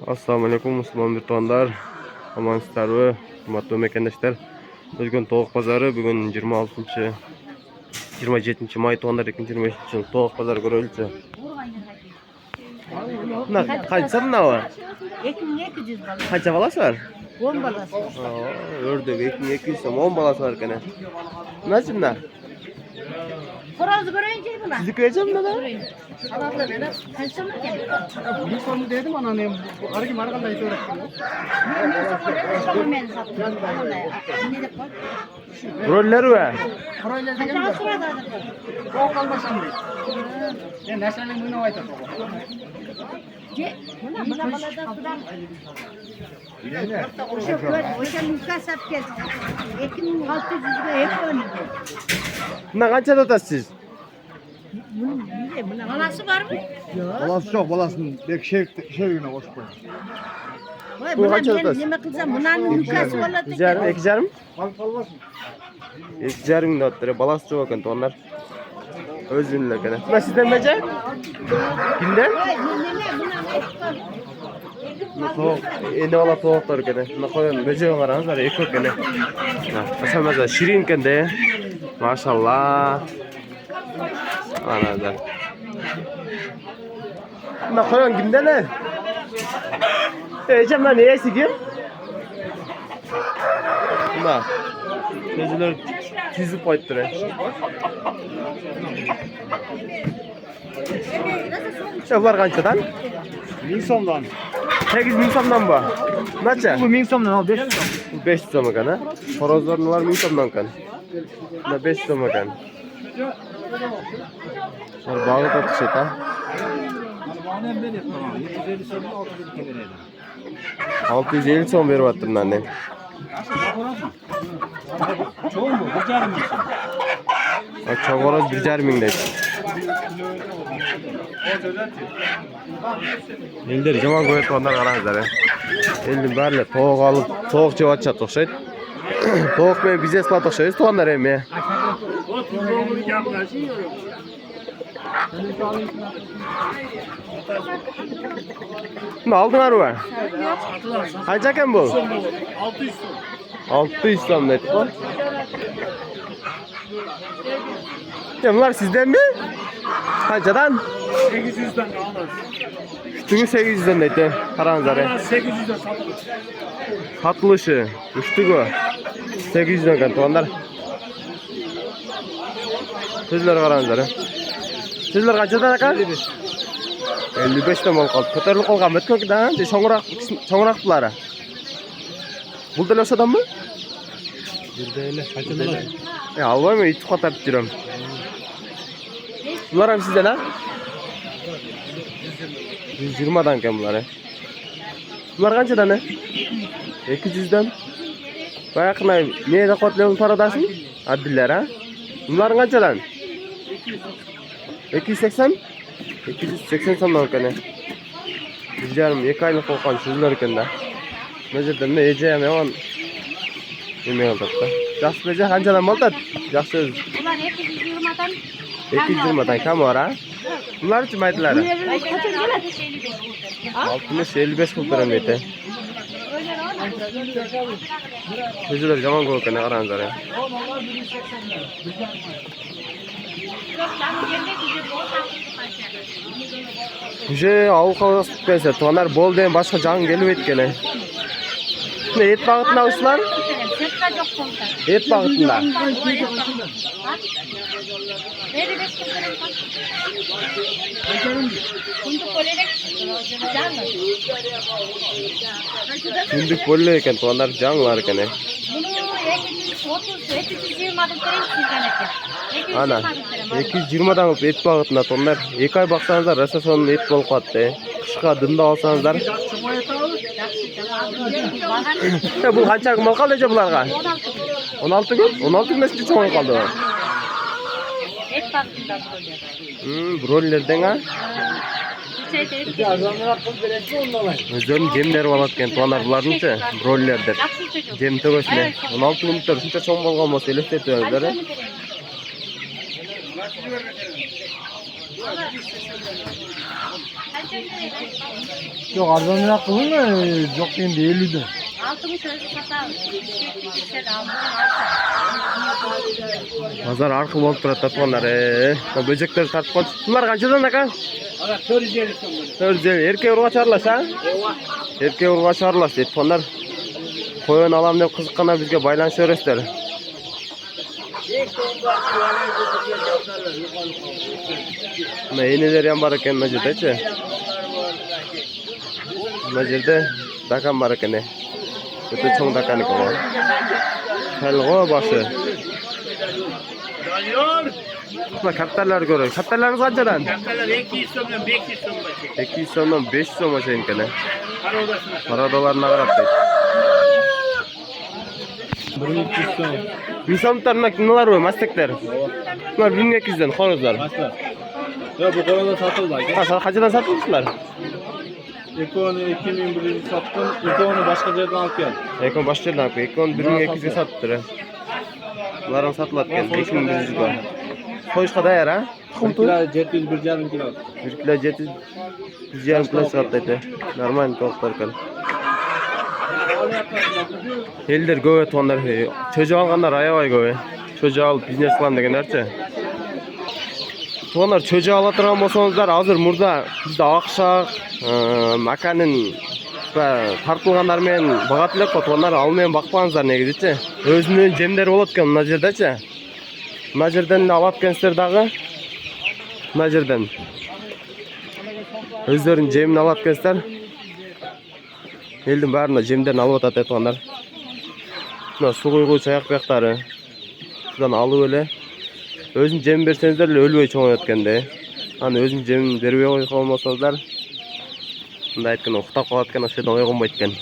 Assalomu alaykum musulmon do'stlar. Amansizlarmi? Hurmatli mekandoshlar. Bugun tovuq bozori, bugun 27 may 2025 tovuq bozori ko'rildi. Qancha bunday? 2200 balı. Qancha balasi var? 10 balası. Ördük 2200 so'm 10 balasi var ekan. Nima? Horoz görünce buna. Sizni ko'yacağım nima? Alalım dedi. Kaçta mı geldi? Bir sonu dedim ana ne arki markanda ite öğrettim. Ben sattım. Ne de koy. Roller var. Proyla Kaça dedim. sırada? O kalmasam diye. Ne nasyonel mühine vayta. Buna balada sudan. Oşa muka sat gel. 2600'e hep oynadı. Buna qancha tutasiz? Balası var mı? Balası yok balasının belki şevine hoş koy. Vay Bu buna kaça ben tutasın? neme kılsam bunun mukası oladı. 2,5 Kalmasın. 2,5 dotları balası çok ekan onlar. Öz ünlü ekan. Nima sizdan baca? Kimden? Vay neme buna To'q, endi ola to'qlar ekan. Buna qo'ying, bajaga qarangizlar, eko ekan. Masalan, shirin ekan-da. Maşallah. Ana da. Buna qo'ying kimdan? Ejamlar ne yesigim? Buna. Gözler tizip qo'yibdi. Ular qanchadan? 1000 so'mdan. 8.000 so'mdan bu. Necha? Bu 1000 so'mdan al 500 so'm. 500 so'm ekan, ha? Xorozlarlar 1000 so'mdan ekan. Buna 500 so'm ekan. Har bag'ı tatishadi, ha? Bana hem ben yapmam. 750 so'mdan 600 kere verdim. 650 so'm beryapti bundan. Çoğu mu? Bir canım için. Cho'g'oroz 1,5 ming deydi. Eldir yomon ko'rayotganlar qarangizlar. Endi barlar tovuq olib, tovuq jeb ochadi o'xshaydi. Tovuq bilan biznes qilib o'xshaysiz, to'g'anlar ham. Nima oldinglarmi? Qancha ekan bu? 600 so'm. 600 so'm deydi. Bunlar sizdenmi? Qanchadan? 800'den alırız. Üstünü 800'den deydi. Qarangizlar. 800'den satılır. Satılışı. Üstügü 800'den ekan to'g'anlar. Sizlar qarangizlar. Sizlar qanchadan ekan? 55 dan qoldi. Ko'tarilib qolganmi? Ko'kdan, sho'ngroqlari. Buldilar o'shadanmi? Buradayla kaçın alır? Albaymi, itib qotarib jiram. Bular ham sizdan, ha? 120 dan ekan bular. Bular qanchadan? 200 dan. Bayaqna nega qotlayapsiz paradasini? Adillar, ha? Bular qanchadan? 280? 280 so'mdan ekan. 1,5 2 oylik qo'ygan sizlar ekanda. Mejerdan eje ham yomon. Nima qildi? Yaxshi beja qanchadan bo'ladi? Yaxshi. Ular 220'dan 220 dan kam bor, ha? Ularchi maytlari? kaça geladi? 60-55 pul turan deydi. O'zlar yomon ko'rgan qarangizlar. Уже ауыл қаласы келсе, тоғанар болды деген башқа жаңын келіп еткені. Ne et bağıtında uçlar? Et bağıtında. Gündük böyle eken, toğanlar canlar eken. Ana, 220'dan et bağıtında toğanlar. 2 ay baksanızlar, rasa sonunda et bol kattı. Kışka dında alsanızlar. Bu qancha mal qoldi bularga? 16 kun. 16 kun nechta cho'ng qoldi? Et bag'ridan qo'yadi. Brollerdan ha? O'zim jemler olayotgan to'g'anlar bularnichi? Broller deb. Jem to'g'risini 16 kun o'tib shuncha cho'ng bo'lgan bo'lsa, elestaydilar. Yok arzonroq qilingmi? Yo'q endi 50 dan. 60 özü satamız. Sen aldın Pazar arqı bo'lib turadi to'nlar. Böcekler tartib qoldi. Bunlar qanchadan aka? Ana 450 so'm. 450. Erkek urg'och aralash ha? Erkek urg'och aralash deydi. To'nlar qo'yin olam deb qiziqqanlar bizga baylanishaverasizlar. Mana eneler ham bor ekan mana yerda-chi. Mana yerda dakam bor ekan. O'ta cho'ng dakaniki bor. Qalg'o boshi. Mana kattalar ko'ray. Kattalarimiz qanchadan? Kattalar 200 so'mdan 500 so'mgacha. 200 so'mdan 500 so'mgacha ekan. Qarodasini. Qarodolarni qarab deydi. 1200 so'm. Bisamtar nimalar bu mastaklar? Bular 1200 dan xorozlar. Maslar. Yo bu qo'lda sotildi aka. Ha, qanchadan sotyapsizlar? Ekoni 2100 sotdim. Ekoni boshqa joydan olib keldim. Ekon boshqa yerdan olib, ekon 1200 ga sotdilar. Bular ham sotiladi ekan 5100 ga. Qo'yishga tayyor ha? Tuxum kilo 700 1,5 kilo. 1 kilo 700 1,5 kilo sotiladi. Normal to'xtar ekan. Eldir go'ya tonlar. Çocuğu alganlar ayabay go'ya. Çocuğu alıp biznes kılan degenlerçi. Tonlar çocuğu alatırgan bolsаңыздар, hazır murda bizde akşak, makanın ve tartılganlar men bağat elek ko, tonlar almayan bakpаңыздар негизичи. Özünün jemleri bolot eкен мына жердечи. Мына жерден алып келсеңиздер дагы. Мына жерден. Өздөрүнүн жемин алып келсеңиздер. Elдің бәріне жемдерін алып атат tonlar. Мына су куйгуч аяк бияктары. Бұдан алып эле. Өзүн жем берсеңиздер эле өлбөй чоңоет экенде. Аны өзүн жемин бербей койгон болсоңуздар, мындай айтканда уктап калат экен, ошол жерден ойгонбойт экен.